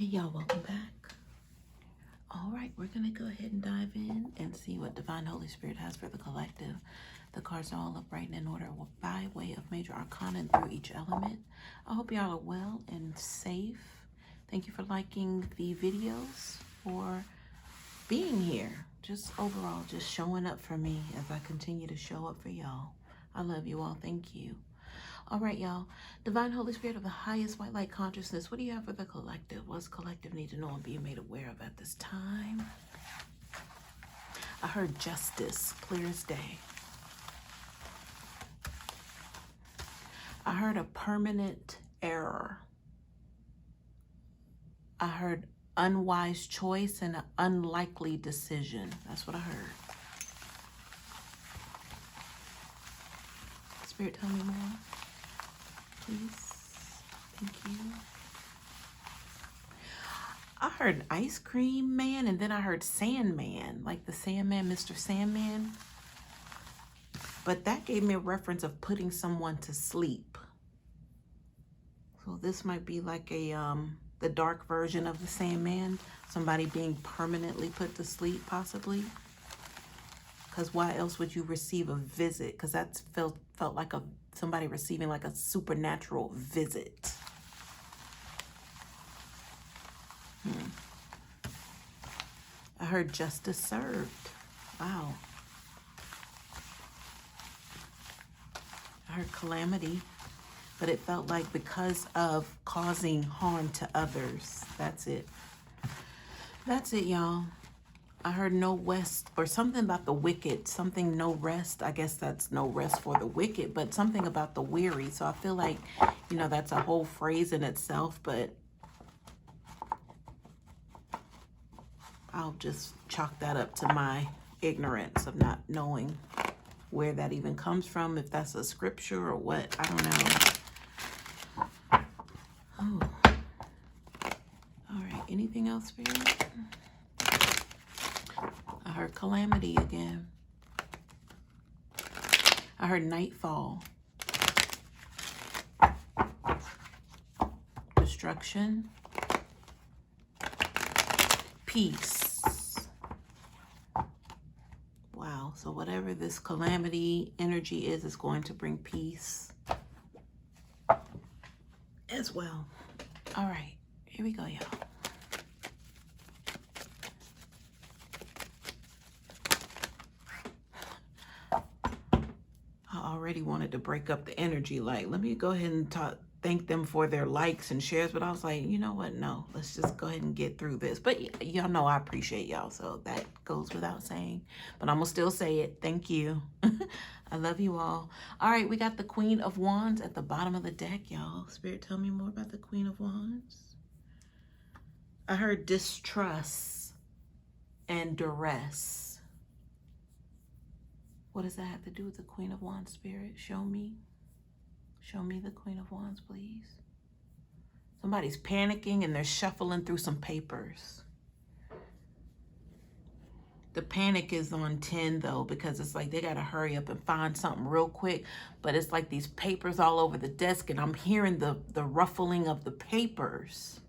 Hey y'all, welcome back. All right, we're going to go ahead and dive in and see what Divine Holy Spirit has for the collective. The cards are all upright and in order by way of major arcana and through each element. I hope y'all are well and safe. Thank you for liking the videos, for being here. Just overall, just showing up for me as I continue to show up for y'all. I love you all. Thank you. All right, y'all. Divine Holy Spirit of the highest white light consciousness, what do you have for the collective? What's collective need to know and be made aware of at this time? I heard justice, clear as day. I heard a permanent error. I heard unwise choice and an unlikely decision. That's what I heard. Spirit, tell me more, please. Thank you. I heard ice cream man, and then I heard Sandman, like the Sandman, Mr. Sandman. But that gave me a reference of putting someone to sleep. So this might be like a the dark version of the Sandman, somebody being permanently put to sleep, possibly. Because why else would you receive a visit? Because that felt like somebody receiving like a supernatural visit. I heard justice served. Wow. I heard calamity, but it felt like because of causing harm to others. That's it. That's it, y'all. I heard no rest, or something about the wicked, something no rest. I guess that's no rest for the wicked, but something about the weary. So I feel like, you know, that's a whole phrase in itself, but I'll just chalk that up to my ignorance of not knowing where that even comes from, if that's a scripture or what. I don't know. Oh. All right. Anything else, Spirit? I heard calamity again. I heard nightfall. Destruction. Peace. Wow. So whatever this calamity energy is going to bring peace as well. All right. Here we go, y'all. Already wanted to break up the energy, like let me go ahead and thank them for their likes and shares, but I was like, you know what, no, let's just go ahead and get through this. But y'all know I appreciate y'all, so that goes without saying, but I'm gonna still say it. Thank you. I love you all. All right, we got the Queen of Wands at the bottom of the deck, y'all. Spirit, tell me more about the Queen of Wands. I heard distrust and duress. What does that have to do with the Queen of Wands, Spirit? Show me. Show me the Queen of Wands, please. Somebody's panicking and they're shuffling through some papers. The panic is on 10, though, because it's like they got to hurry up and find something real quick. But it's like these papers all over the desk, and I'm hearing the ruffling of the papers.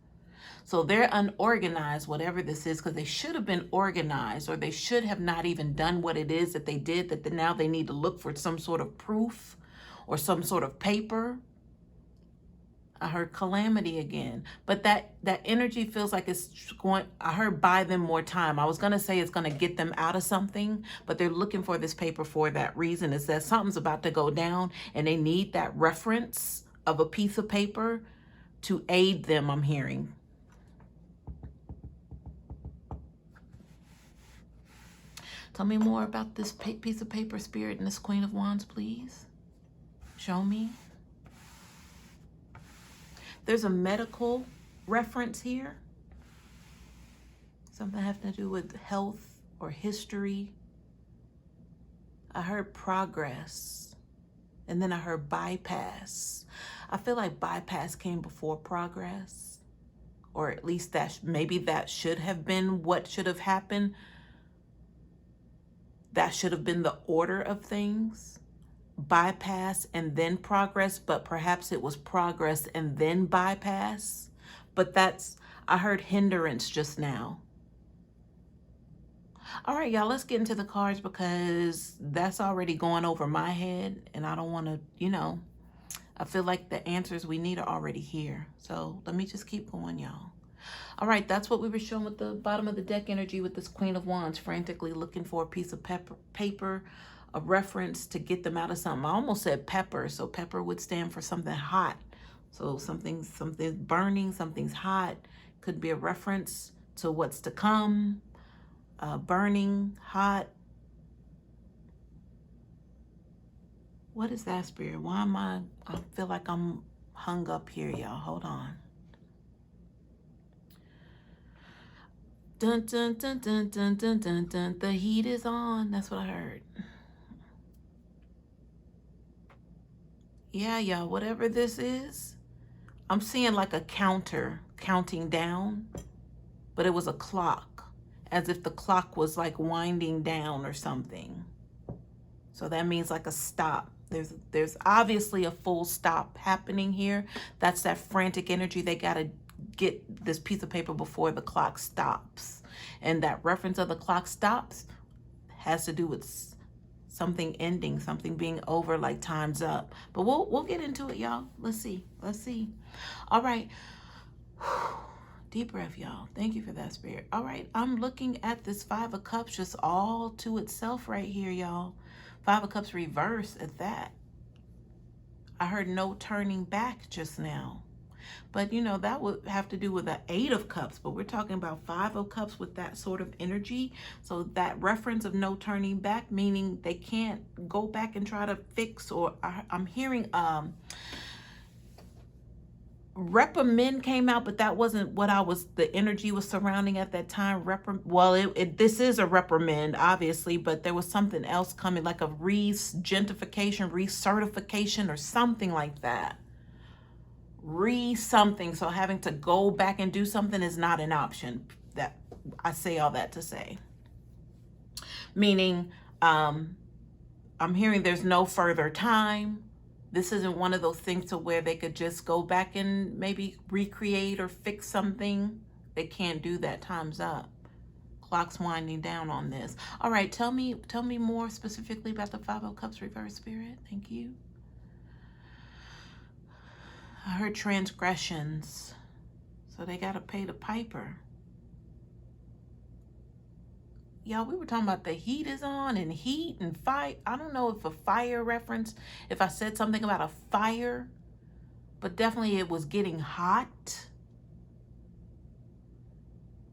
So they're unorganized, whatever this is, because they should have been organized, or they should have not even done what it is that they did, that now they need to look for some sort of proof or some sort of paper. I heard calamity again, but that energy feels like it's going, I heard buy them more time. I was going to say it's going to get them out of something, but they're looking for this paper for that reason. Is that something's about to go down and they need that reference of a piece of paper to aid them, I'm hearing. Tell me more about this piece of paper, Spirit, and this Queen of Wands, please. Show me. There's a medical reference here. Something having to do with health or history. I heard progress. And then I heard bypass. I feel like bypass came before progress. Or at least maybe that should have been what should have happened. That should have been the order of things. Bypass and then progress, but perhaps it was progress and then bypass. But I heard hindrance just now. All right, y'all, let's get into the cards because that's already going over my head and I don't want to, you know, I feel like the answers we need are already here. So let me just keep going, y'all. All right, that's what we were showing with the bottom of the deck energy with this Queen of Wands, frantically looking for a piece of paper, a reference to get them out of something. I almost said pepper, so pepper would stand for something hot. So something's burning, something's hot. Could be a reference to what's to come. Burning, hot. What is that, Spirit? Why am I feel like I'm hung up here, y'all. Hold on. Dun, dun, dun, dun, dun, dun, dun, dun. The heat is on. That's what I heard. Yeah, y'all, whatever this is, I'm seeing like a counter counting down, but it was a clock, as if the clock was like winding down or something. So that means like a stop. There's obviously a full stop happening here. That's that frantic energy. They got to get this piece of paper before the clock stops. And that reference of the clock stops has to do with something ending, something being over, like time's up. But we'll get into it, y'all. Let's see. All right. Deep breath, y'all. Thank you for that, Spirit. All right, I'm looking at this Five of Cups just all to itself right here, y'all. Five of Cups reverse at that. I heard no turning back just now. But, you know, that would have to do with the Eight of Cups. But we're talking about Five of Cups with that sort of energy. So that reference of no turning back, meaning they can't go back and try to fix, or I'm hearing reprimand came out, but that wasn't what the energy was surrounding at that time. This is a reprimand, obviously, but there was something else coming, like a regentification, recertification, or something like that. Something. So having to go back and do something is not an option. That I say all that to say. Meaning, I'm hearing there's no further time. This isn't one of those things to where they could just go back and maybe recreate or fix something. They can't do that. Time's up. Clock's winding down on this. All right, tell me more specifically about the Five of Cups reverse, Spirit. Thank you. I heard transgressions. So they got to pay the piper. Y'all, we were talking about the heat is on and heat and fight. I don't know if a fire reference, if I said something about a fire, but definitely it was getting hot.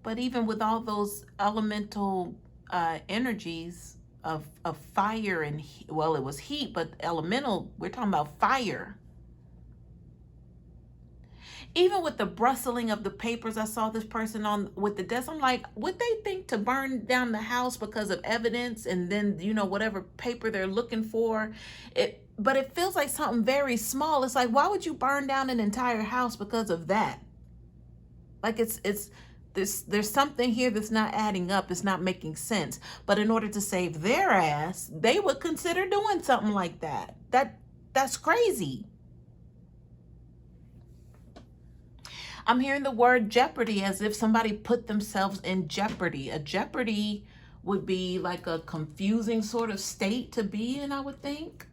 But even with all those elemental energies of fire and, well, it was heat, but elemental, we're talking about fire. Even with the rustling of the papers, I saw this person on with the desk. I'm like, would they think to burn down the house because of evidence and then, you know, whatever paper they're looking for? But it feels like something very small. It's like, why would you burn down an entire house because of that? Like there's something here that's not adding up. It's not making sense. But in order to save their ass, they would consider doing something like that. That's crazy. I'm hearing the word jeopardy, as if somebody put themselves in jeopardy. A jeopardy would be like a confusing sort of state to be in, I would think.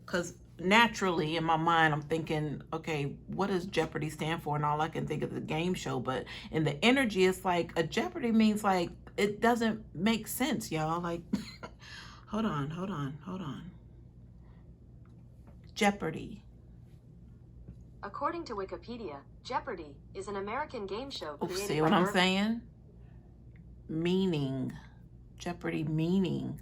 Because naturally in my mind, I'm thinking, okay, what does jeopardy stand for? And all I can think of is a game show. But in the energy, it's like a jeopardy means like it doesn't make sense, y'all. Like, hold on. Jeopardy. According to Wikipedia, Jeopardy is an American game show created see what I'm saying? Meaning. Jeopardy meaning.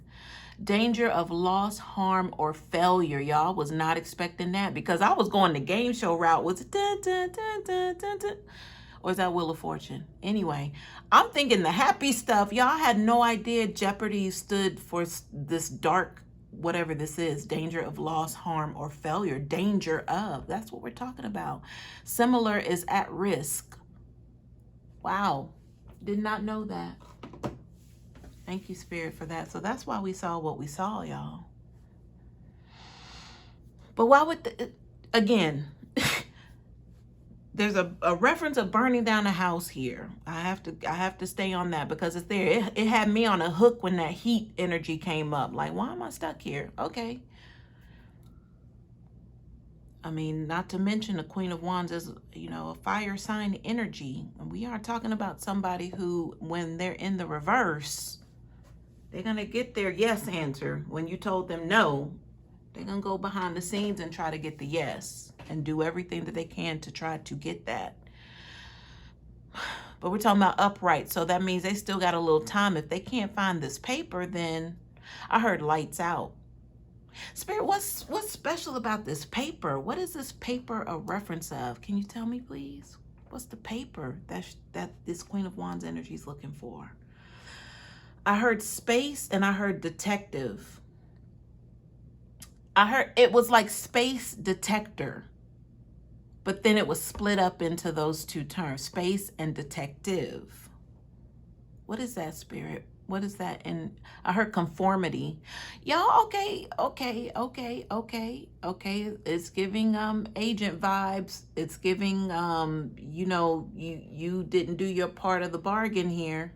Danger of loss, harm, or failure. Y'all was not expecting that, because I was going the game show route. Was it dun, dun, dun, dun, dun, dun? Or is that Wheel of Fortune? Anyway, I'm thinking the happy stuff. Y'all had no idea Jeopardy stood for this dark, whatever this is, danger of loss, harm, or failure. Danger of, that's what we're talking about. Similar is at risk. Wow, did not know that. Thank you, Spirit, for that. So that's why we saw what we saw, y'all. But why would again, there's a reference of burning down a house here. I have to stay on that because it's there. It had me on a hook when that heat energy came up. Like, why am I stuck here? Okay. I mean, not to mention the Queen of Wands is, you know, a fire sign energy. And we are talking about somebody who, when they're in the reverse, they're going to get their yes answer. When you told them no, they're going to go behind the scenes and try to get the yes and do everything that they can to try to get that. But we're talking about upright. So that means they still got a little time. If they can't find this paper, then I heard lights out. Spirit, what's special about this paper? What is this paper a reference of? Can you tell me, please? What's the paper that this Queen of Wands energy is looking for? I heard space and I heard detective. I heard it was like space detector, but then it was split up into those two terms, space and detective. What is that, Spirit? What is that? And I heard conformity. Y'all, okay. It's giving agent vibes. It's giving you know, you didn't do your part of the bargain here.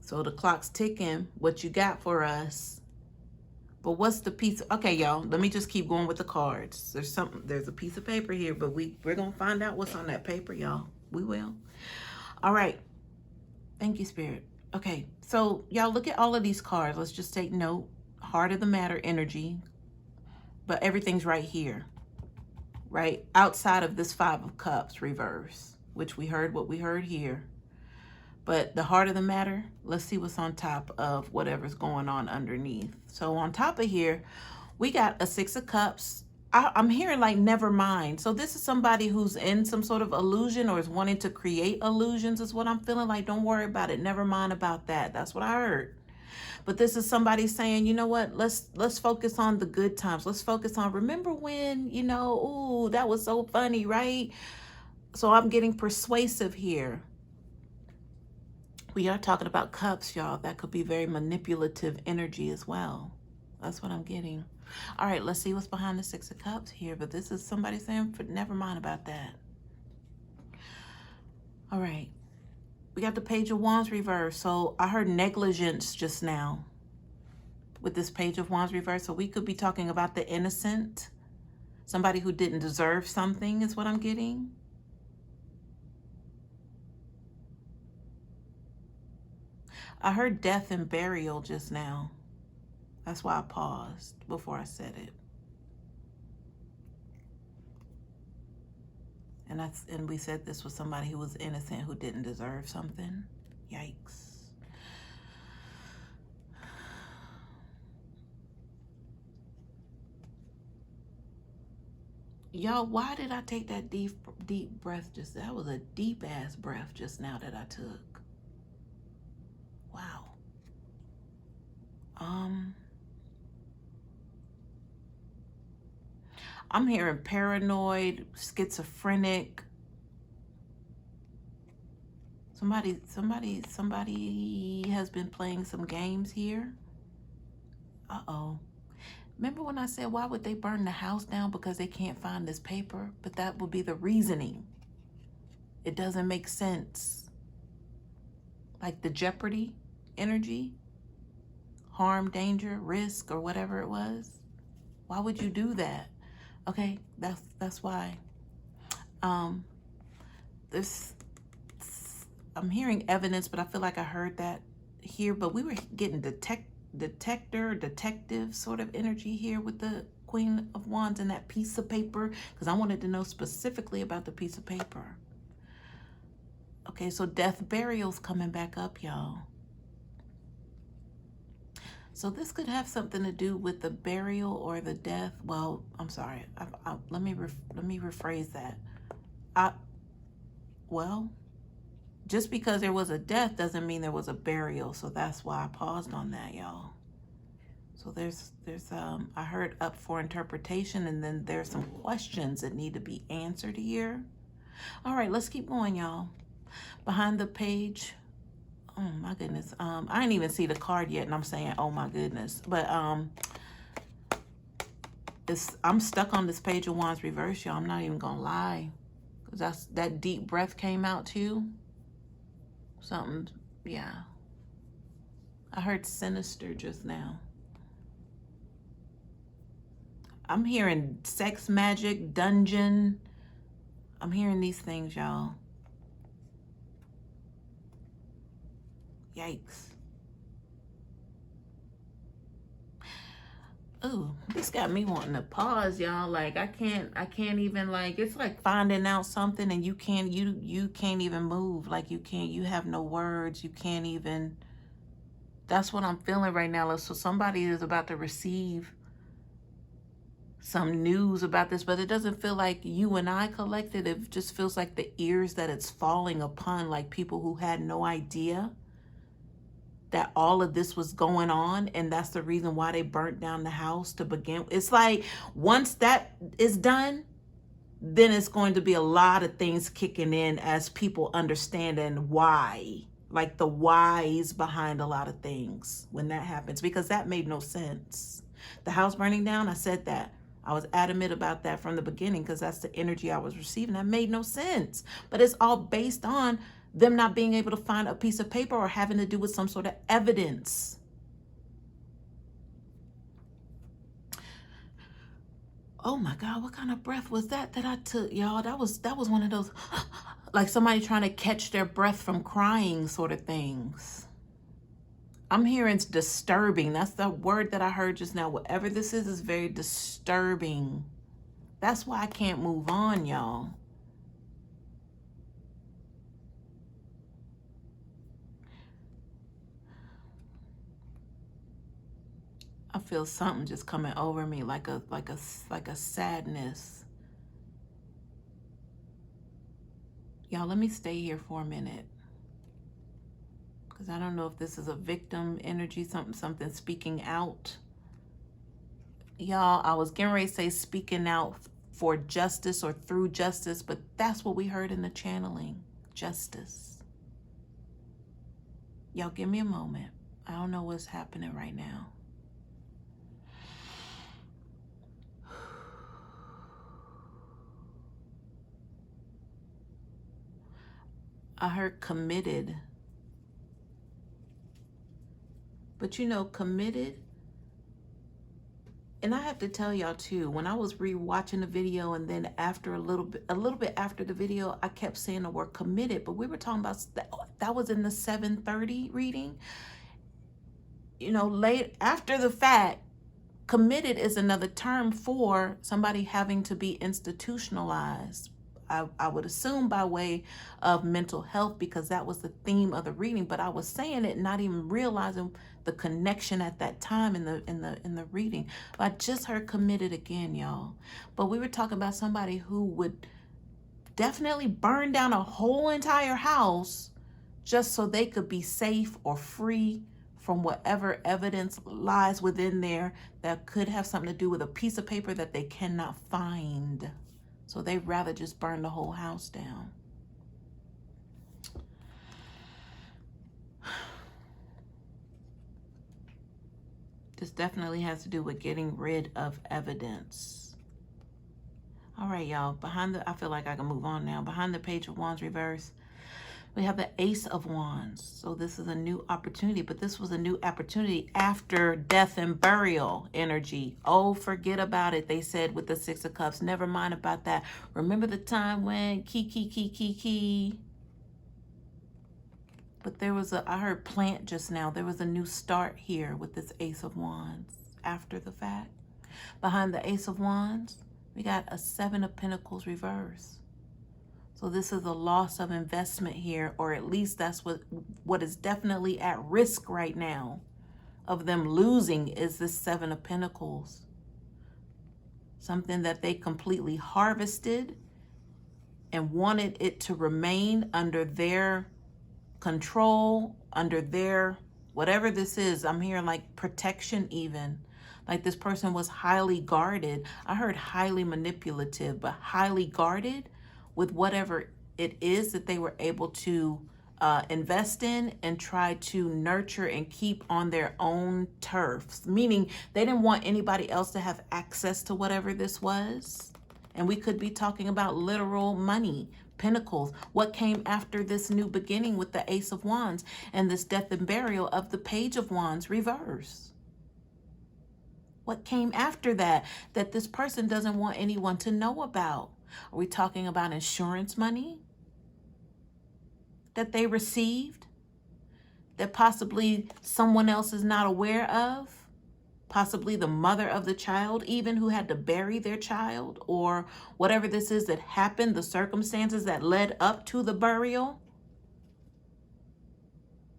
So the clock's ticking. What you got for us? But what's the piece? Okay, y'all, let me just keep going with the cards. There's a piece of paper here, but we're gonna find out what's on that paper, y'all. We will. All right. Thank you, Spirit. Okay, so y'all look at all of these cards. Let's just take note. Heart of the matter energy, but everything's right here, right? Outside of this Five of Cups reverse, which we heard what we heard here. But the heart of the matter, let's see what's on top of whatever's going on underneath. So on top of here, we got a Six of Cups. I'm hearing like never mind. So this is somebody who's in some sort of illusion or is wanting to create illusions is what I'm feeling like. Don't worry about it. Never mind about that. That's what I heard. But this is somebody saying, you know what? Let's focus on the good times. Let's focus on, remember when, you know, ooh, that was so funny, right? So I'm getting persuasive here. We are talking about cups, y'all. That could be very manipulative energy as well. That's what I'm getting. All right, let's see what's behind the Six of Cups here. But this is somebody saying, never mind about that. All right. We got the Page of Wands reverse. So I heard negligence just now with this Page of Wands reverse. So we could be talking about the innocent. Somebody who didn't deserve something is what I'm getting. I heard death and burial just now. That's why I paused before I said it. And we said this was somebody who was innocent, who didn't deserve something. Yikes. Y'all, why did I take that deep breath just? That was a deep ass breath just now that I took. Wow. I'm hearing paranoid, schizophrenic. Somebody has been playing some games here. Uh-oh. Remember when I said, why would they burn the house down? Because they can't find this paper? But that would be the reasoning. It doesn't make sense. Like the jeopardy energy, harm, danger, risk, or whatever it was. Why would you do that? Okay, that's why. I'm hearing evidence, but I feel like I heard that here. But we were getting detective sort of energy here with the Queen of Wands and that piece of paper, because I wanted to know specifically about the piece of paper. Okay, so death, burial's coming back up, y'all. So this could have something to do with the burial or the death. Well, I'm sorry. Let me rephrase that. Well, just because there was a death doesn't mean there was a burial. So that's why I paused on that, y'all. So there's I heard up for interpretation, and then there's some questions that need to be answered here. All right, let's keep going, y'all. Behind the page. Oh my goodness. I didn't even see the card yet, and I'm saying, oh my goodness. But I'm stuck on this Page of Wands reverse, y'all. I'm not even gonna lie. That deep breath came out too. Something, yeah. I heard Sinister just now. I'm hearing sex magic, dungeon. I'm hearing these things, y'all. Yikes. Ooh, this got me wanting to pause, y'all. Like I can't even, like, it's like finding out something and you can't even move. Like you have no words. You can't even, that's what I'm feeling right now. So somebody is about to receive some news about this, but it doesn't feel like you and I collected. It just feels like the ears that it's falling upon, like people who had no idea that all of this was going on, and that's the reason why they burnt down the house to begin. It's like once that is done, then it's going to be a lot of things kicking in as people understanding why, like the whys behind a lot of things when that happens, because that made no sense. The house burning down, I said that. I was adamant about that from the beginning because that's the energy I was receiving. That made no sense. But it's all based on them not being able to find a piece of paper or having to do with some sort of evidence. Oh my God, what kind of breath was that I took, y'all? That was one of those, like somebody trying to catch their breath from crying sort of things. I'm hearing it's disturbing. That's the word that I heard just now. Whatever this is very disturbing. That's why I can't move on, y'all. I feel something just coming over me, like a sadness. Y'all, let me stay here for a minute, because I don't know if this is a victim energy, something speaking out. Y'all, I was getting ready to say speaking out for justice or through justice, but that's what we heard in the channeling, justice. Y'all, give me a moment. I don't know what's happening right now. I heard committed. But you know, committed, and I have to tell y'all too, when I was rewatching the video and then after a little bit after the video, I kept saying the word committed, but we were talking about that was in the 7:30 reading. You know, late after the fact, committed is another term for somebody having to be institutionalized. I would assume by way of mental health, because that was the theme of the reading, but I was saying it not even realizing the connection at that time in the reading. I just heard committed again, y'all. But we were talking about somebody who would definitely burn down a whole entire house just so they could be safe or free from whatever evidence lies within there that could have something to do with a piece of paper that they cannot find. So they'd rather just burn the whole house down. This definitely has to do with getting rid of evidence. All right, y'all. I feel like I can move on now. Behind the Page of Wands reverse, we have the Ace of Wands. So this is a new opportunity, but this was a new opportunity after death and burial energy. Oh, forget about it, they said with the Six of Cups. Never mind about that. Remember the time when key. But there was I heard plant just now. There was a new start here with this Ace of Wands after the fact. Behind the Ace of Wands, we got a Seven of Pentacles reverse. So this is a loss of investment here, or at least that's what is definitely at risk right now of them losing is this Seven of Pentacles. Something that they completely harvested and wanted it to remain under their control, under their, whatever this is. I'm hearing like protection even. Like this person was highly guarded. I heard highly manipulative, but highly guarded with whatever it is that they were able to invest in and try to nurture and keep on their own turfs. Meaning they didn't want anybody else to have access to whatever this was. And we could be talking about literal money, Pentacles. What came after this new beginning with the Ace of Wands and this death and burial of the Page of Wands reverse? What came after that this person doesn't want anyone to know about? Are we talking about insurance money that they received that possibly someone else is not aware of? Possibly the mother of the child, even, who had to bury their child, or whatever this is that happened, the circumstances that led up to the burial.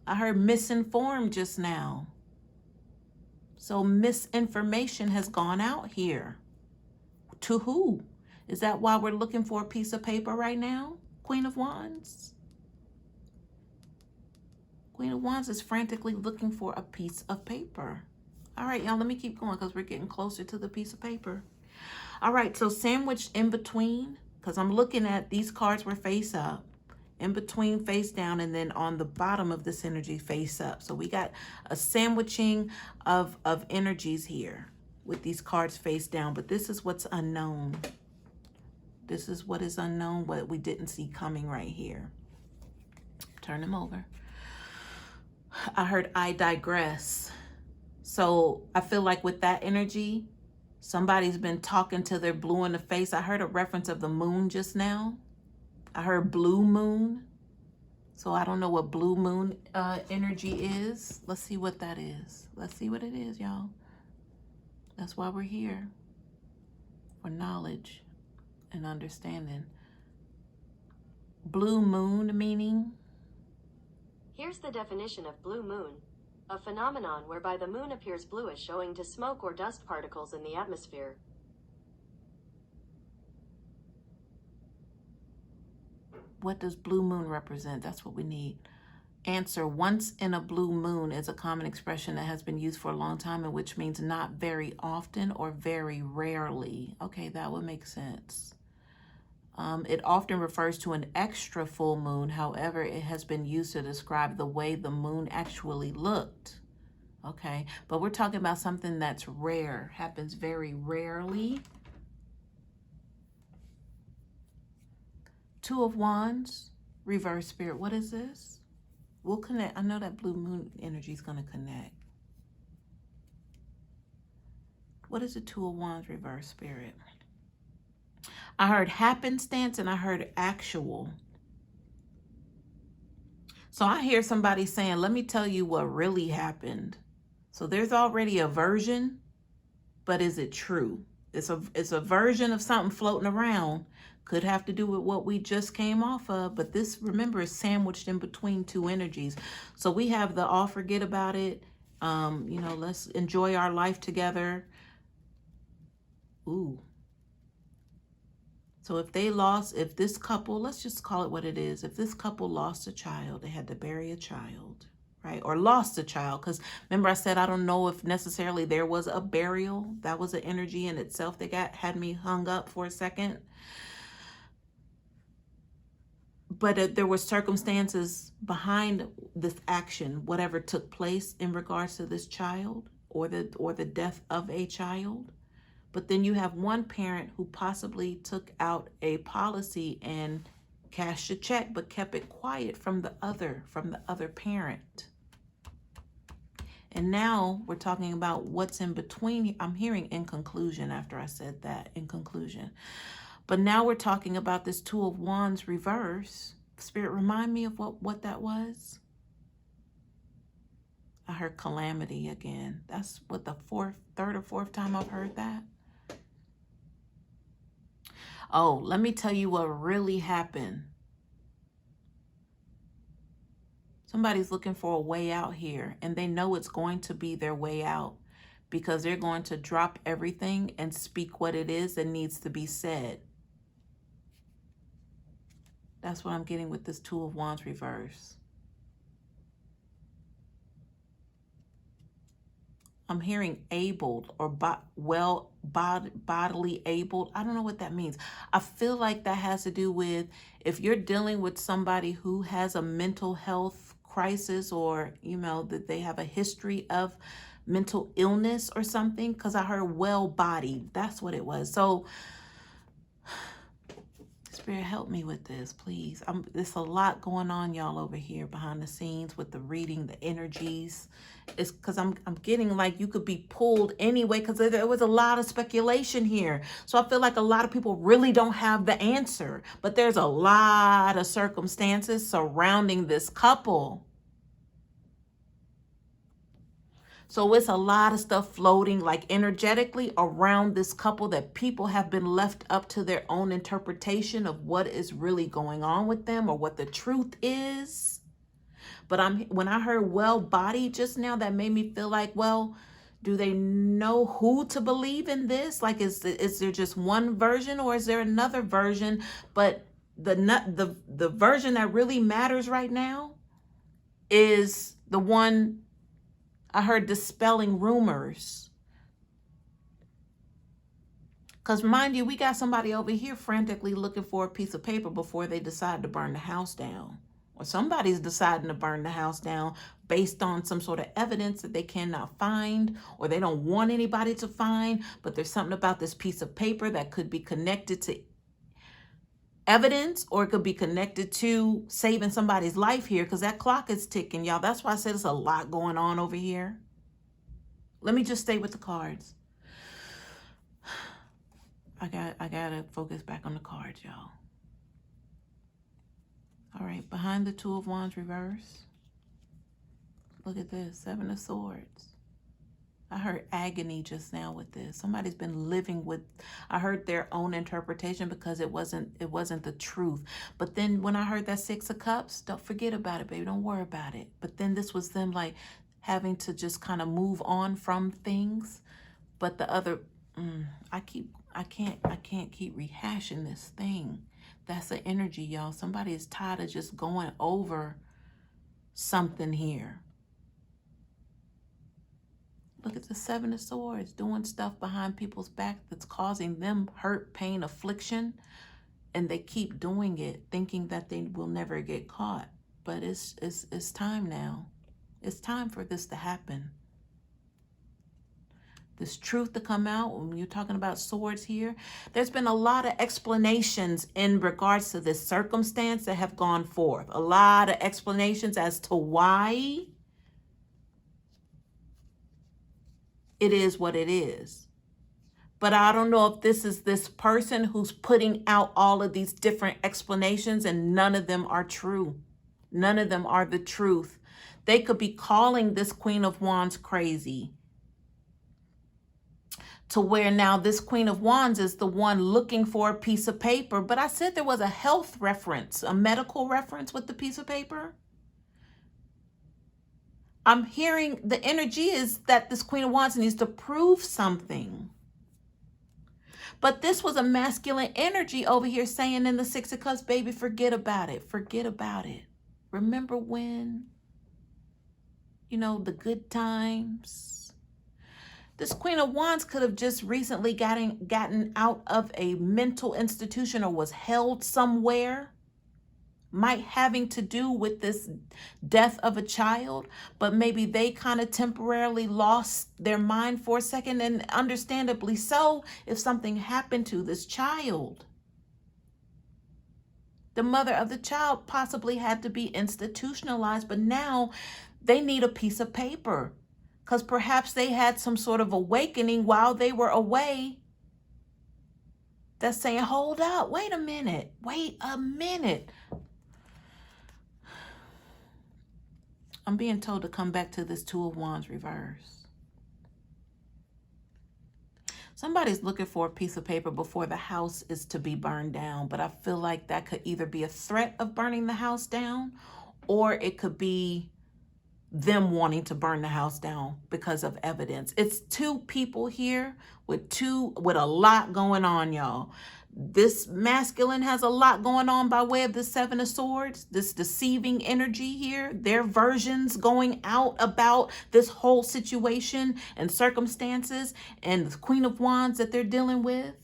I heard misinformed just now. So misinformation has gone out here. To who? Is that why we're looking for a piece of paper right now? Queen of Wands. Queen of Wands is frantically looking for a piece of paper. All right, y'all, let me keep going because we're getting closer to the piece of paper. All right, so sandwiched in between, because I'm looking at these cards were face up, in between face down, and then on the bottom of this energy face up. So we got a sandwiching of energies here with these cards face down, but this is what's unknown. This is what is unknown, what we didn't see coming right here. Turn them over. I heard I digress. So I feel like with that energy, somebody's been talking to their blue in the face. I heard a reference of the moon just now. I heard blue moon. So I don't know what blue moon energy is. Let's see what that is. Let's see what it is, y'all. That's why we're here. For knowledge and understanding. Blue moon meaning? Here's the definition of blue moon. A phenomenon whereby the moon appears bluish owing to smoke or dust particles in the atmosphere. What does blue moon represent? That's what we need. Answer: once in a blue moon is a common expression that has been used for a long time, and which means not very often or very rarely. Okay, that would make sense. It often refers to an extra full moon. However, it has been used to describe the way the moon actually looked. Okay, but we're talking about something that's rare, happens very rarely. Two of Wands, reverse spirit. What is this? We'll connect. I know that blue moon energy is going to connect. What is the Two of Wands, reverse spirit? I heard happenstance and I heard actual. So I hear somebody saying, let me tell you what really happened. So there's already a version, but is it true? It's a version of something floating around. Could have to do with what we just came off of, but this, remember, is sandwiched in between two energies. So we have the all forget about it. You know, let's enjoy our life together. Ooh. So if this couple, let's just call it what it is. If this couple lost a child, they had to bury a child, right? Or lost a child. Because remember I said, I don't know if necessarily there was a burial. That was an energy in itself that had me hung up for a second. But there were circumstances behind this action, whatever took place in regards to this child or the death of a child. But then you have one parent who possibly took out a policy and cashed a check, but kept it quiet from the other parent. And now we're talking about what's in between. I'm hearing in conclusion after I said that, in conclusion. But now we're talking about this Two of Wands reverse. Spirit, remind me of what that was. I heard calamity again. That's what, the third or fourth time I've heard that. Oh, let me tell you what really happened. Somebody's looking for a way out here, and they know it's going to be their way out because they're going to drop everything and speak what it is that needs to be said. That's what I'm getting with this Two of Wands reverse. I'm hearing abled or bodily abled. I don't know what that means. I feel like that has to do with if you're dealing with somebody who has a mental health crisis, or, you know, that they have a history of mental illness or something, because I heard well-bodied. That's what it was. So Spirit, help me with this, please. There's a lot going on, y'all, over here behind the scenes with the reading, the energies. It's because I'm getting like you could be pulled anyway, because there was a lot of speculation here. So I feel like a lot of people really don't have the answer, but there's a lot of circumstances surrounding this couple. So it's a lot of stuff floating like energetically around this couple that people have been left up to their own interpretation of what is really going on with them or what the truth is. But when I heard well-bodied just now, that made me feel like, well, do they know who to believe in this? Like, is there just one version or is there another version? But the version that really matters right now is the one I heard dispelling rumors. Because mind you, we got somebody over here frantically looking for a piece of paper before they decide to burn the house down. Or somebody's deciding to burn the house down based on some sort of evidence that they cannot find or they don't want anybody to find. But there's something about this piece of paper that could be connected to evidence, or it could be connected to saving somebody's life here, because that clock is ticking, y'all. That's why I said there's a lot going on over here. Let me just stay with the cards. I gotta focus back on the cards, y'all. All right, behind the Two of Wands reverse. Look at this, Seven of Swords. I heard agony just now with this. Somebody's been living with, I heard their own interpretation because it wasn't the truth. But then when I heard that Six of Cups, don't forget about it, baby. Don't worry about it. But then this was them like having to just kind of move on from things. But the other, I can't keep rehashing this thing. That's the energy, y'all. Somebody is tired of just going over something here. Look at the Seven of Swords, doing stuff behind people's back that's causing them hurt, pain, affliction. And they keep doing it, thinking that they will never get caught. But it's time now. It's time for this to happen. This truth to come out. When you're talking about swords here, there's been a lot of explanations in regards to this circumstance that have gone forth. A lot of explanations as to why it is what it is. But I don't know if this is this person who's putting out all of these different explanations and none of them are true. None of them are the truth. They could be calling this Queen of Wands crazy, to where now this Queen of Wands is the one looking for a piece of paper. But I said there was a health reference, a medical reference with the piece of paper. I'm hearing the energy is that this Queen of Wands needs to prove something. But this was a masculine energy over here saying in the Six of Cups, baby, forget about it. Forget about it. Remember when, the good times. This Queen of Wands could have just recently gotten out of a mental institution or was held somewhere. Might having to do with this death of a child, but maybe they kind of temporarily lost their mind for a second, and understandably so if something happened to this child. The mother of the child possibly had to be institutionalized, but now they need a piece of paper because perhaps they had some sort of awakening while they were away that's saying, hold up, wait a minute. I'm being told to come back to this Two of Wands reverse. Somebody's looking for a piece of paper before the house is to be burned down, but I feel like that could either be a threat of burning the house down, or it could be them wanting to burn the house down because of evidence. It's two people here with a lot going on, y'all. This masculine has a lot going on by way of the Seven of Swords, this deceiving energy here, their versions going out about this whole situation and circumstances, and the Queen of Wands that they're dealing with.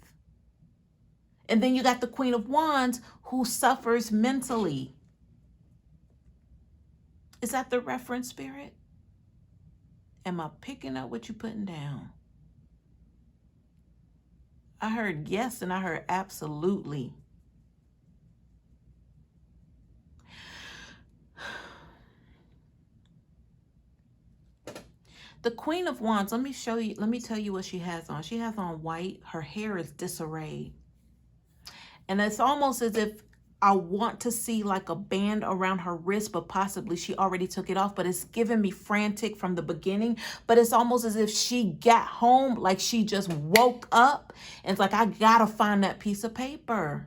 And then you got the Queen of Wands who suffers mentally. Is that the reference, Spirit? Am I picking up what you're putting down? I heard yes and I heard absolutely. The Queen of Wands, let me show you, let me tell you what she has on. She has on white. Her hair is disarrayed. And it's almost as if I want to see like a band around her wrist, but possibly she already took it off. But it's giving me frantic from the beginning. But it's almost as if she got home, like she just woke up. And it's like, I gotta find that piece of paper.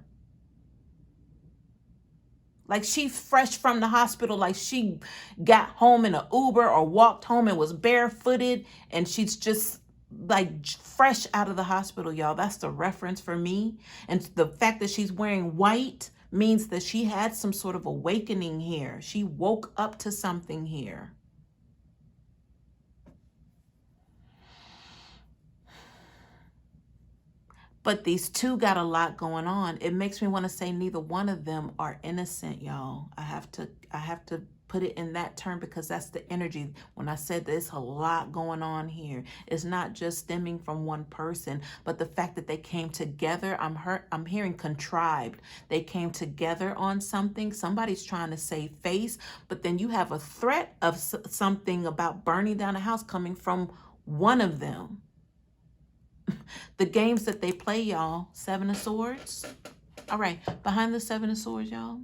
Like she's fresh from the hospital, like she got home in an Uber or walked home and was barefooted, and she's just like fresh out of the hospital, y'all. That's the reference for me. And the fact that she's wearing white means that she had some sort of awakening here. She woke up to something here. But these two got a lot going on. It makes me want to say neither one of them are innocent, y'all. I have to put it in that term because that's the energy. When I said there's a lot going on here, it's not just stemming from one person, but the fact that they came together. I'm hearing contrived. They came together on something. Somebody's trying to save face, but then you have a threat of something about burning down a house coming from one of them. The games that they play, y'all. Seven of Swords. All right, behind the Seven of Swords, y'all,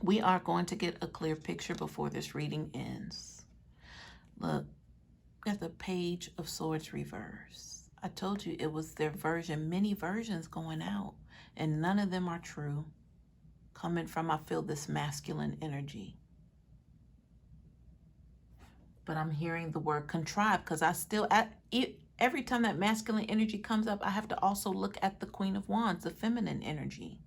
we are going to get a clear picture before this reading ends. Look, got the Page of Swords reverse. I told you it was their version, many versions going out, and none of them are true. Coming from, I feel this masculine energy. But I'm hearing the word contrive because I still, every time that masculine energy comes up, I have to also look at the Queen of Wands, the feminine energy.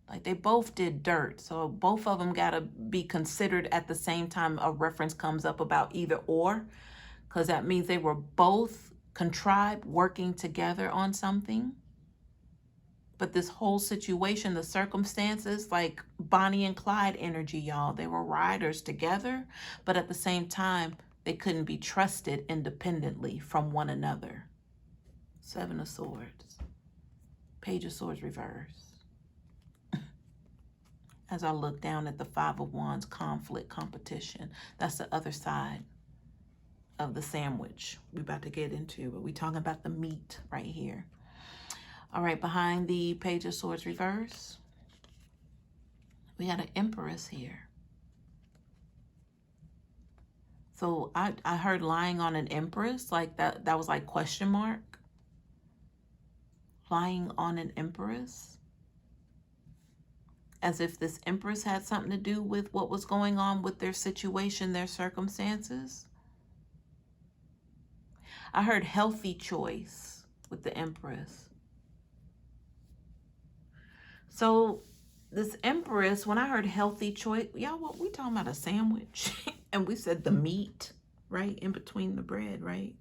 Like they both did dirt. So both of them got to be considered at the same time a reference comes up about either or. Because that means they were both contrived, working together on something. But this whole situation, the circumstances, like Bonnie and Clyde energy, y'all. They were riders together, but at the same time, they couldn't be trusted independently from one another. Seven of Swords. Page of Swords reverse. As I look down at the Five of Wands, conflict, competition. That's the other side of the sandwich we're about to get into. But we're talking about the meat right here. All right, behind the Page of Swords reverse, we got an Empress here. So I heard lying on an Empress, like that was like question mark. Lying on an Empress. As if this Empress had something to do with what was going on with their situation, their circumstances. I heard healthy choice with the Empress. So this Empress, when I heard healthy choice, y'all, what we talking about a sandwich? And we said the meat, right? In between the bread, right?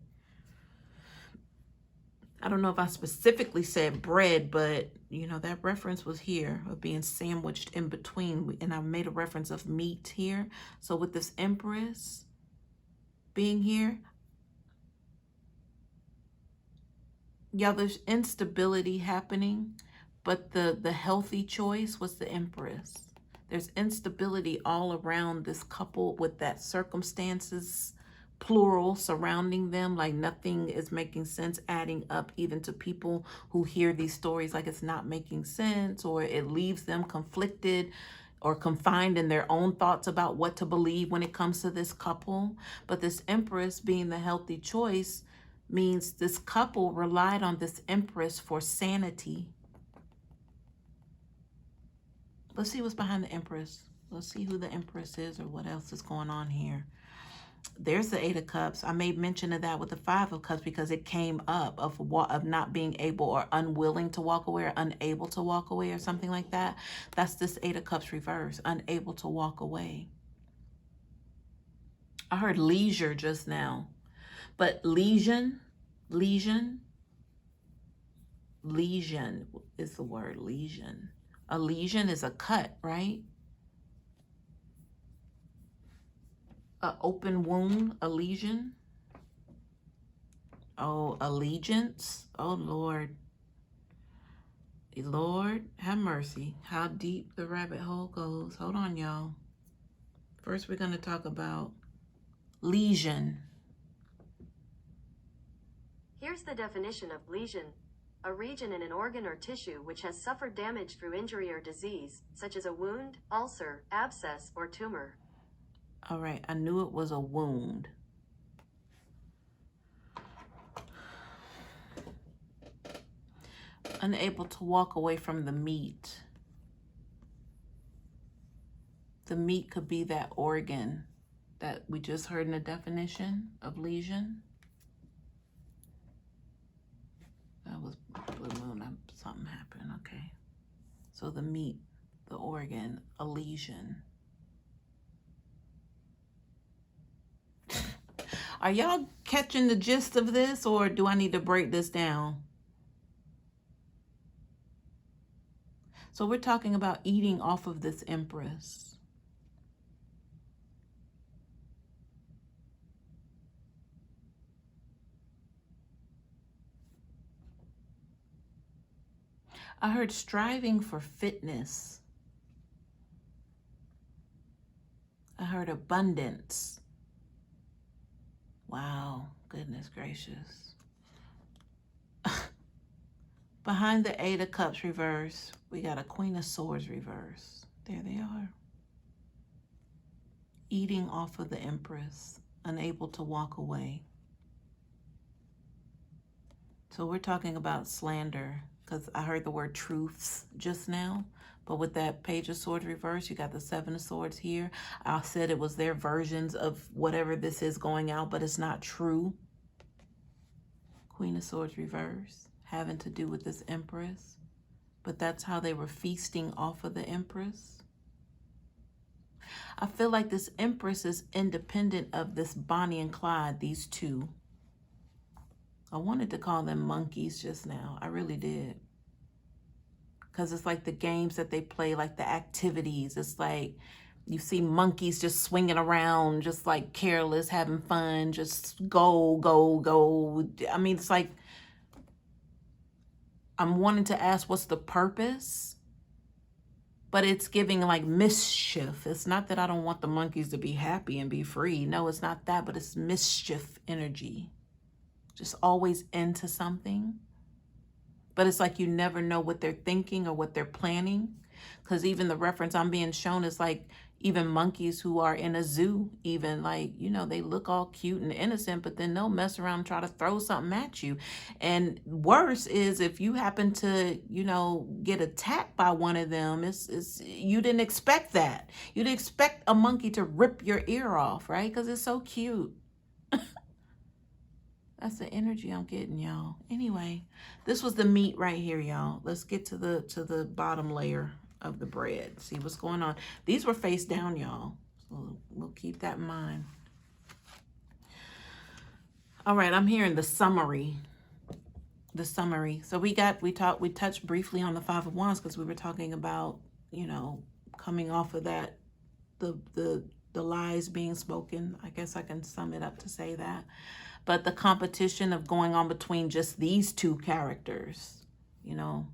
I don't know if I specifically said bread, but you know, that reference was here of being sandwiched in between. And I made a reference of meat here. So with this Empress being here, y'all, there's instability happening, but the healthy choice was the Empress. There's instability all around this couple with that circumstances, plural, surrounding them. Like nothing is making sense, adding up even to people who hear these stories like it's not making sense, or it leaves them conflicted or confined in their own thoughts about what to believe when it comes to this couple. But this Empress being the healthy choice means this couple relied on this Empress for sanity. Let's see what's behind the Empress. Let's see who the Empress is or what else is going on here. There's the Eight of Cups. I made mention of that with the Five of Cups because it came up of not being able or unwilling to walk away or unable to walk away or something like that. That's this Eight of Cups reverse, unable to walk away. I heard leisure just now, but lesion is the word, lesion. A lesion is a cut, right? An open wound, a lesion. Oh, allegiance. Oh, Lord. Lord, have mercy. How deep the rabbit hole goes. Hold on, y'all. First, we're going to talk about Lesion. Here's the definition of lesion. A region in an organ or tissue which has suffered damage through injury or disease, such as a wound, ulcer, abscess, or tumor. All right, I knew it was a wound. Unable to walk away from the meat. The meat could be that organ that we just heard in the definition of lesion. That was blue moon. Something happened. Okay. So the meat, the organ, a lesion. Are y'all catching the gist of this, or do I need to break this down? So we're talking about eating off of this Empress. I heard striving for fitness. I heard abundance. Wow, goodness gracious. Behind the Eight of Cups reverse, we got a Queen of Swords reverse. There they are. Eating off of the Empress, unable to walk away. So we're talking about slander, because I heard the word truths just now. But with that Page of Swords reverse, you got the Seven of Swords here. I said it was their versions of whatever this is going out, but it's not true. Queen of Swords reverse, having to do with this Empress. But that's how they were feasting off of the Empress. I feel like this Empress is independent of this Bonnie and Clyde, these two. I wanted to call them monkeys just now. I really did. Because it's like the games that they play, like the activities. It's like you see monkeys just swinging around, just like careless, having fun, just go, go, go. I mean, it's like I'm wanting to ask what's the purpose, but it's giving like mischief. It's not that I don't want the monkeys to be happy and be free. No, it's not that, but it's mischief energy. Just always into something. But it's like you never know what they're thinking or what they're planning. Because even the reference I'm being shown is like even monkeys who are in a zoo, even like, you know, they look all cute and innocent, but then they'll mess around and try to throw something at you. And worse is if you happen to, you know, get attacked by one of them, it's you didn't expect that. You didn't expect a monkey to rip your ear off, right? Because it's so cute. That's the energy I'm getting, y'all. Anyway, this was the meat right here, y'all. Let's get to the bottom layer of the bread. See what's going on. These were face down, y'all. So we'll keep that in mind. All right, I'm hearing the summary. The summary. So we touched briefly on the Five of Wands because we were talking about, you know, coming off of that, the lies being spoken. I guess I can sum it up to say that. But the competition of going on between just these two characters, you know,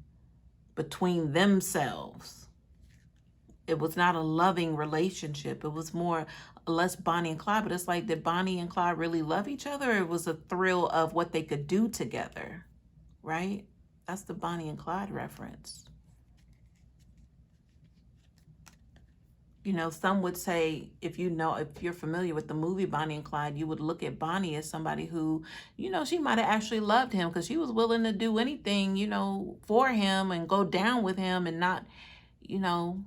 between themselves. It was not a loving relationship. It was more less Bonnie and Clyde. But it's like, did Bonnie and Clyde really love each other? Or it was a thrill of what they could do together, right? That's the Bonnie and Clyde reference. You know, some would say, if you're familiar with the movie Bonnie and Clyde, you would look at Bonnie as somebody who, you know, she might have actually loved him because she was willing to do anything, you know, for him and go down with him and not, you know,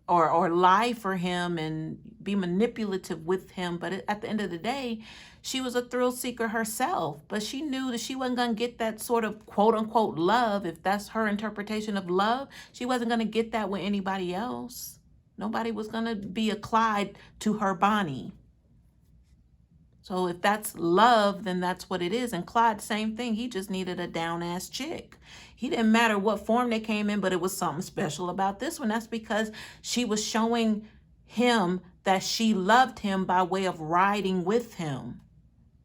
or lie for him and be manipulative with him. But at the end of the day, she was a thrill seeker herself, but she knew that she wasn't going to get that sort of quote unquote love. If that's her interpretation of love, she wasn't going to get that with anybody else. Nobody was going to be a Clyde to her Bonnie. So if that's love, then that's what it is. And Clyde, same thing. He just needed a down-ass chick. He didn't matter what form they came in, but it was something special about this one. That's because she was showing him that she loved him by way of riding with him.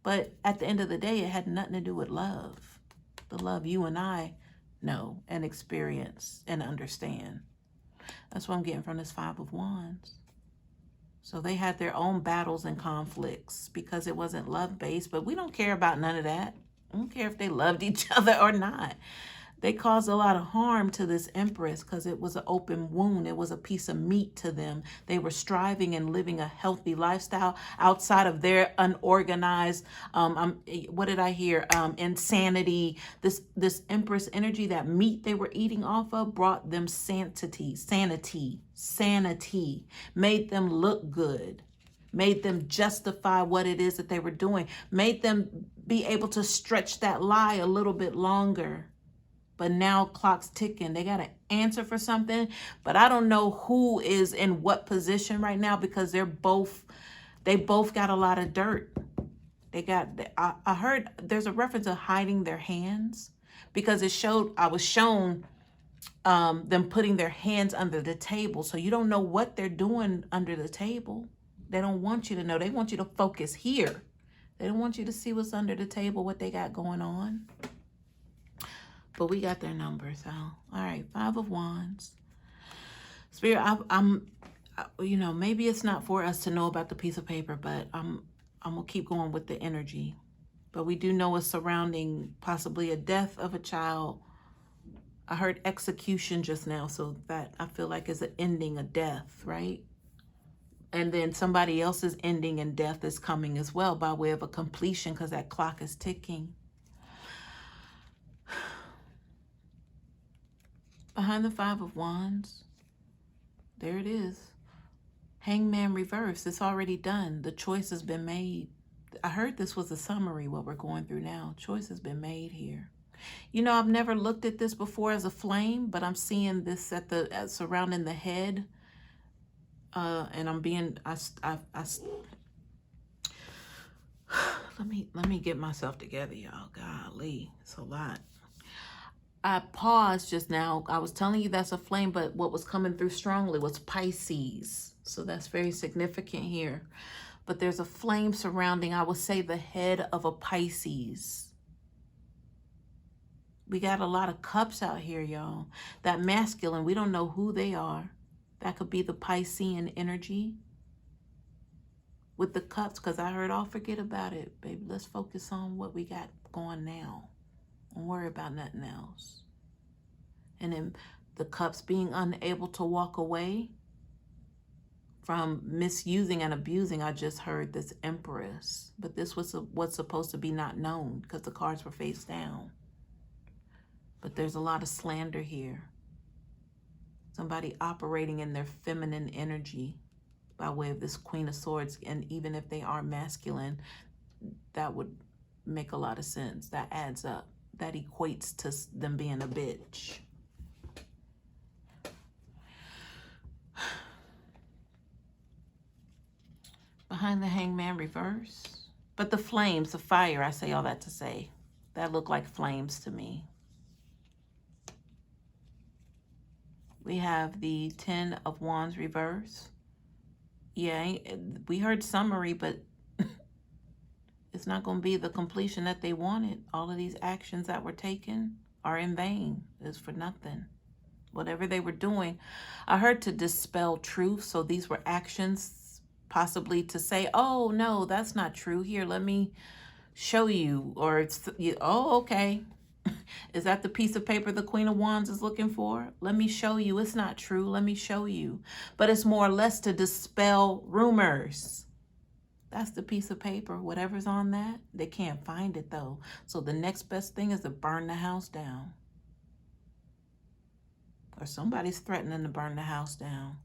But at the end of the day, it had nothing to do with love. The love you and I know and experience and understand. That's what I'm getting from this Five of Wands. So they had their own battles and conflicts because it wasn't love-based, but we don't care about none of that. I don't care if they loved each other or not. They caused a lot of harm to this Empress because it was an open wound. It was a piece of meat to them. They were striving and living a healthy lifestyle outside of their unorganized, what did I hear? Insanity. This Empress energy, that meat they were eating off of, brought them sanity, made them look good, made them justify what it is that they were doing, made them be able to stretch that lie a little bit longer. But now clock's ticking. They got to answer for something. But I don't know who is in what position right now because they both got a lot of dirt. I heard there's a reference of hiding their hands because I was shown them putting their hands under the table. So you don't know what they're doing under the table. They don't want you to know. They want you to focus here. They don't want you to see what's under the table, what they got going on. But we got their numbers, so all right. 5 of Wands. Spirit, I'm maybe it's not for us to know about the piece of paper, but I'm gonna keep going with the energy. But we do know it's surrounding possibly a death of a child. I heard execution just now, so that I feel like is an ending, a death, right? And then somebody else's ending and death is coming as well by way of a completion because that clock is ticking. Behind the 5 of Wands, there it is. Hangman reverse. It's already done. The choice has been made. I heard this was a summary, what we're going through now. Choice has been made here. You know, I've never looked at this before as a flame, but I'm seeing this surrounding the head. And I'm being, let me get myself together, y'all. Golly, it's a lot. I paused just now. I was telling you that's a flame, but what was coming through strongly was Pisces. So that's very significant here. But there's a flame surrounding, I would say, the head of a Pisces. We got a lot of cups out here, y'all. That masculine, we don't know who they are. That could be the Piscean energy with the cups, because I heard, I'll forget about it, baby. Let's focus on what we got going now. Don't worry about nothing else. And then the cups being unable to walk away from misusing and abusing. I just heard this Empress, but this was what's supposed to be not known because the cards were face down. But there's a lot of slander here. Somebody operating in their feminine energy by way of this Queen of Swords. And even if they are masculine, that would make a lot of sense. That adds up. That equates to them being a bitch. Behind the Hangman reverse. But the flames, the fire, I say all that to say, that look like flames to me. We have the 10 of Wands reverse. Yeah, we heard summary, but it's not going to be the completion that they wanted. All of these actions that were taken are in vain. It's for nothing. Whatever they were doing, I heard to dispel truth. So these were actions possibly to say, oh, no, that's not true. Here, let me show you. Or it's, oh, okay. Is that the piece of paper the Queen of Wands is looking for? Let me show you. It's not true. Let me show you. But it's more or less to dispel rumors. That's the piece of paper. Whatever's on that, they can't find it though. So the next best thing is to burn the house down. Or somebody's threatening to burn the house down.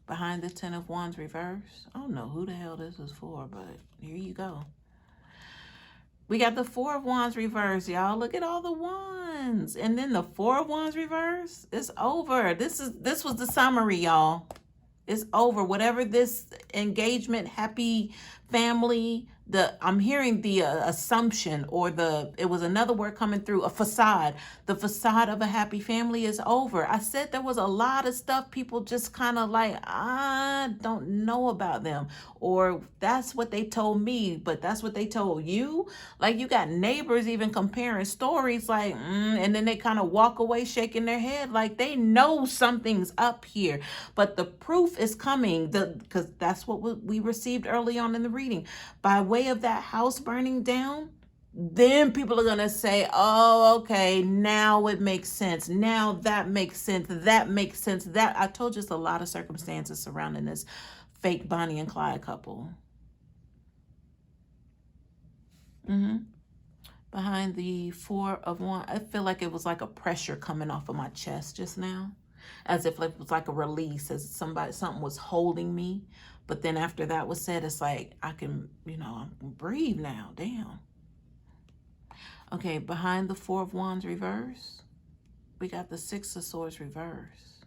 Behind the 10 of Wands reverse. I don't know who the hell this is for, but here you go. We got the 4 of Wands reverse, y'all. Look at all the wands. And then the 4 of Wands reverse. It's over. This was the summary, y'all. It's over. Whatever this engagement, happy family, I'm hearing the assumption, or it was another word coming through, a facade. The facade of a happy family is over. I said there was a lot of stuff people just kind of like, I don't know about them, or that's what they told me, but that's what they told you. Like, you got neighbors even comparing stories, like, and then they kind of walk away shaking their head like they know something's up here. But the proof is coming, because that's what we received early on in the reading. By way of that house burning down, then people are going to say, oh, okay, now it makes sense. Now that makes sense. That makes sense. That, I told you, it's a lot of circumstances surrounding this fake Bonnie and Clyde couple. Behind the Four of Wands, I feel like it was like a pressure coming off of my chest just now, as if it was like a release, as something was holding me. But then after that was said, it's like I can, I can breathe now. Damn. Okay, behind the Four of Wands reverse, we got the Six of Swords reverse.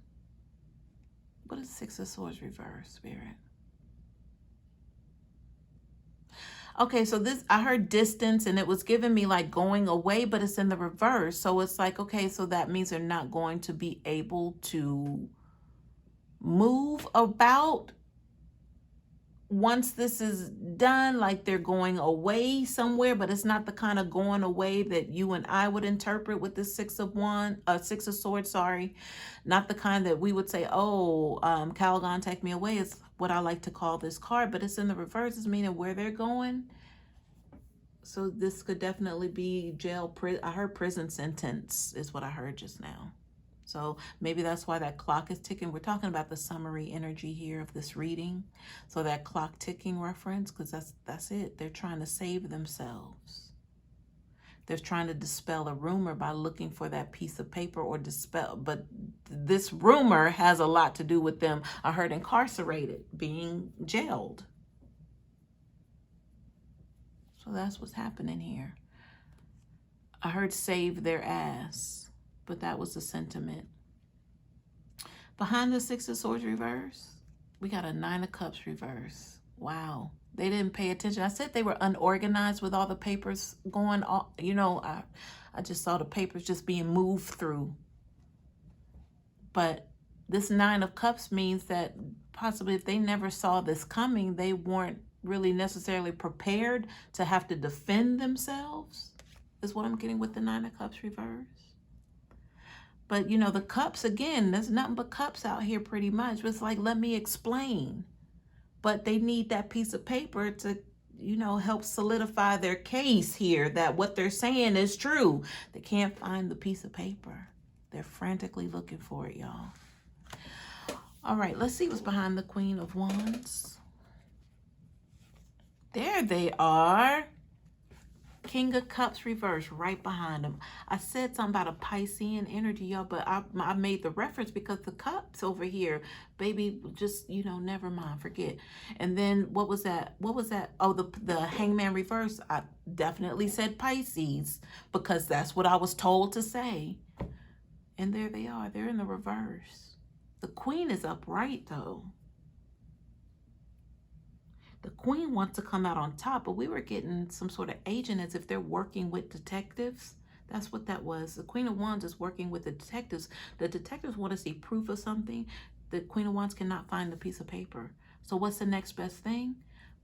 What is Six of Swords reverse, Spirit? Okay, so this, I heard distance, and it was giving me like going away, but it's in the reverse. So it's like, okay, so that means they're not going to be able to move about once this is done. Like they're going away somewhere, but it's not the kind of going away that you and I would interpret with the Six of Swords, sorry. Not the kind that we would say, oh, Calgon, take me away. It's what I like to call this card, but it's in the reverse. It's meaning where they're going. So this could definitely be jail. I heard prison sentence is what I heard just now. So maybe that's why that clock is ticking. We're talking about the summary energy here of this reading. So that clock ticking reference, because that's it. They're trying to save themselves. They're trying to dispel a rumor by looking for that piece of paper, or dispel. But this rumor has a lot to do with them, I heard, incarcerated, being jailed. So that's what's happening here. I heard save their ass, but that was the sentiment. Behind the Six of Swords reverse, we got a Nine of Cups reverse. Wow. They didn't pay attention. I said they were unorganized with all the papers going on. I just saw the papers just being moved through. But this Nine of Cups means that possibly if they never saw this coming, they weren't really necessarily prepared to have to defend themselves, is what I'm getting with the Nine of Cups reverse. But, the cups, again, there's nothing but cups out here pretty much. It's like, let me explain. But they need that piece of paper to, help solidify their case here, that what they're saying is true. They can't find the piece of paper. They're frantically looking for it, y'all. All right, let's see what's behind the Queen of Wands. There they are. King of Cups reverse right behind them. I said something about a Piscean energy, y'all, but I made the reference because the cups over here, baby, just, never mind, forget. And then what was that? Oh, the Hangman reverse. I definitely said Pisces because that's what I was told to say. And there they are. They're in the reverse. The Queen is upright, though. The Queen wants to come out on top, but we were getting some sort of agent as if they're working with detectives. That's what that was. The Queen of Wands is working with the detectives. The detectives want to see proof of something. The Queen of Wands cannot find the piece of paper. So what's the next best thing?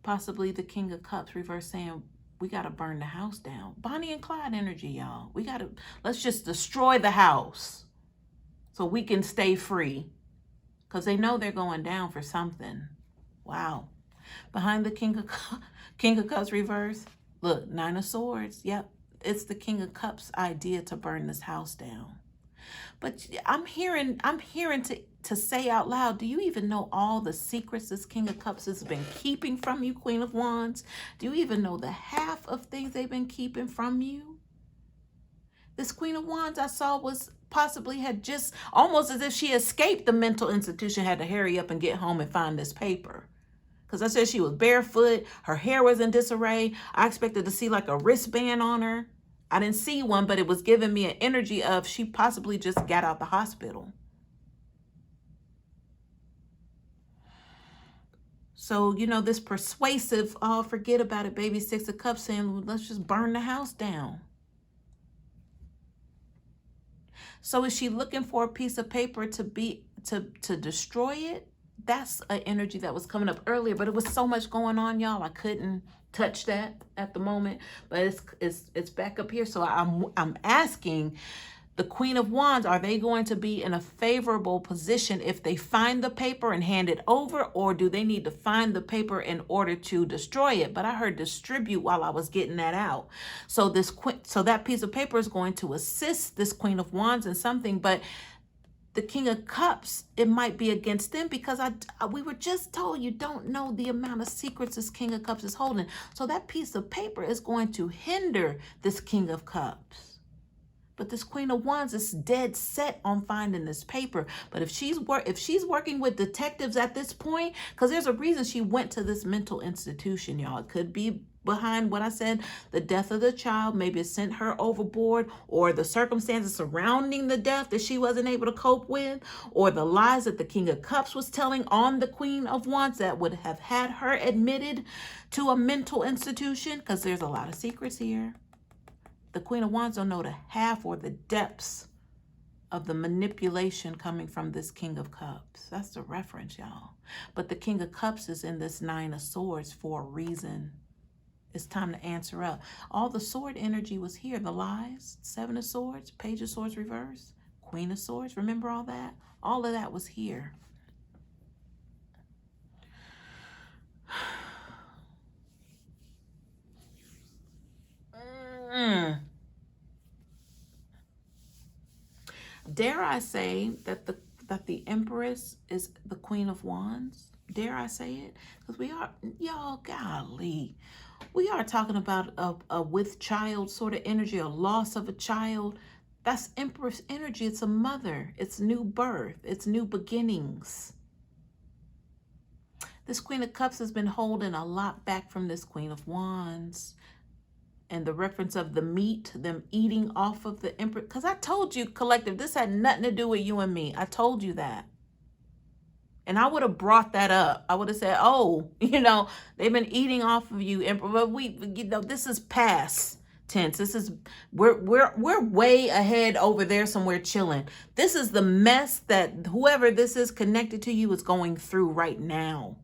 Possibly the King of Cups reverse saying, we got to burn the house down. Bonnie and Clyde energy, y'all. Let's just destroy the house so we can stay free. Because they know they're going down for something. Wow. Behind the King of Cups reverse, look, Nine of Swords. Yep, it's the King of Cups idea to burn this house down. But I'm hearing to say out loud, do you even know all the secrets this King of Cups has been keeping from you, Queen of Wands? Do you even know the half of things they've been keeping from you? This Queen of Wands I saw was possibly had just almost as if she escaped the mental institution, had to hurry up and get home and find this paper. Because I said she was barefoot, her hair was in disarray. I expected to see like a wristband on her. I didn't see one, but it was giving me an energy of she possibly just got out the hospital. So, you know, this persuasive, oh, forget about it, baby, Six of Cups, saying, let's just burn the house down. So is she looking for a piece of paper to destroy it? That's an energy that was coming up earlier, but it was so much going on, y'all. I couldn't touch that at the moment, but it's back up here. So I'm asking the Queen of Wands, are they going to be in a favorable position if they find the paper and hand it over, or do they need to find the paper in order to destroy it? But I heard distribute while I was getting that out. So that piece of paper is going to assist this Queen of Wands in something, but the King of Cups, it might be against them, because we were just told you don't know the amount of secrets this King of Cups is holding. So that piece of paper is going to hinder this King of Cups. But this Queen of Wands is dead set on finding this paper. But if she's working with detectives at this point, because there's a reason she went to this mental institution, y'all. It could be behind what I said, the death of the child. Maybe it sent her overboard, or the circumstances surrounding the death that she wasn't able to cope with, or the lies that the King of Cups was telling on the Queen of Wands that would have had her admitted to a mental institution, because there's a lot of secrets here. The Queen of Wands don't know the half or the depths of the manipulation coming from this King of Cups. That's the reference, y'all. But the King of Cups is in this Nine of Swords for a reason. It's time to answer up. All the sword energy was here. The lies, Seven of Swords, Page of Swords reverse, Queen of Swords. Remember all that? All of that was here. Dare I say that the Empress is the Queen of Wands? Dare I say it? Because we are, y'all, golly, we are talking about a with child sort of energy, a loss of a child. That's Empress energy. It's a mother. It's new birth. It's new beginnings. This Queen of Cups has been holding a lot back from this Queen of Wands. And the reference of the meat, them eating off of the Empress. Because I told you, collective, this had nothing to do with you and me. I told you that. And I would have brought that up. I would have said, oh, you know, they've been eating off of you, Empress. But you know, this is past tense. This is, we're way ahead over there somewhere chilling. This is the mess that whoever this is connected to you is going through right now.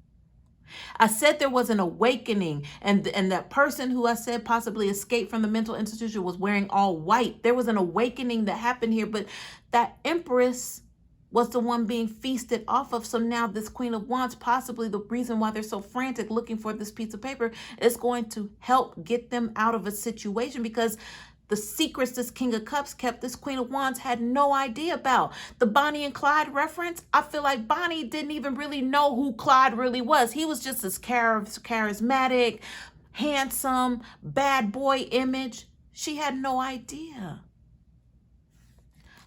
I said there was an awakening, and that person who I said possibly escaped from the mental institution was wearing all white. There was an awakening that happened here, but that Empress was the one being feasted off of. So now this Queen of Wands, possibly the reason why they're so frantic looking for this piece of paper, is going to help get them out of a situation, because the secrets this King of Cups kept, this Queen of Wands had no idea about. The Bonnie and Clyde reference, I feel like Bonnie didn't even really know who Clyde really was. He was just this charismatic, handsome, bad boy image. She had no idea.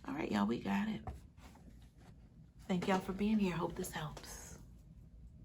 All right, y'all, we got it. Thank y'all for being here. Hope this helps.